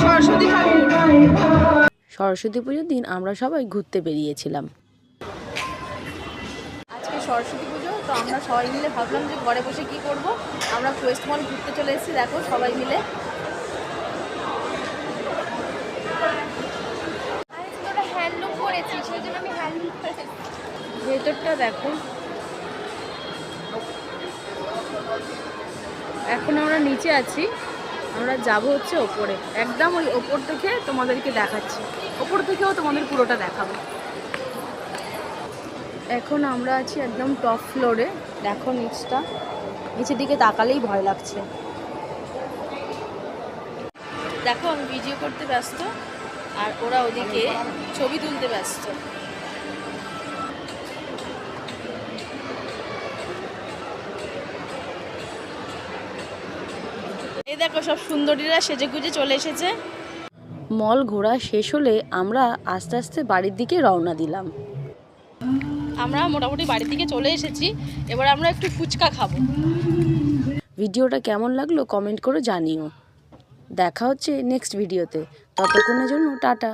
সরস্বতী ঠাকুর। সরস্বতী পুজোর দিন আমরা সবাই ঘুরতে বেরিয়েছিলাম। আজকে সরস্বতী পুজো, তো আমরা সবাই মিলে ভাবলাম যে ঘরে বসে কি করব। আমরা কোয়েস্ট মল ঘুরতে চলে এসেছি, দেখো সবাই মিলে। ভেতরটা দেখো। এখন আমরা নিচে আছি, আমরা যাব হচ্ছে ওপরে, একদম ওই ওপর থেকে তোমাদেরকে দেখাচ্ছি, ওপর থেকেও তোমাদের পুরোটা দেখাবো। এখন আমরা আছি একদম টপ ফ্লোরে, দেখো নিচটা, নিচের দিকে তাকালেই ভয় লাগছে। দেখো আমি ভিডিও করতে ব্যস্ত আর ওরা ওদিকে ছবি তুলতে ব্যস্ত। এই দেখো সব সুন্দরীরা সেজেগুজে চলে এসেছে। মল ঘোরা শেষ হলে আমরা আস্তে আস্তে বাড়ির দিকে রওনা দিলাম। আমরা মোটামুটি বাড়ির দিকে চলে এসেছি, এবার আমরা একটু ফুচকা খাবো। ভিডিওটা কেমন লাগলো কমেন্ট করে জানিও। দেখা হচ্ছে নেক্সট ভিডিওতে, ততক্ষণের জন্য টাটা।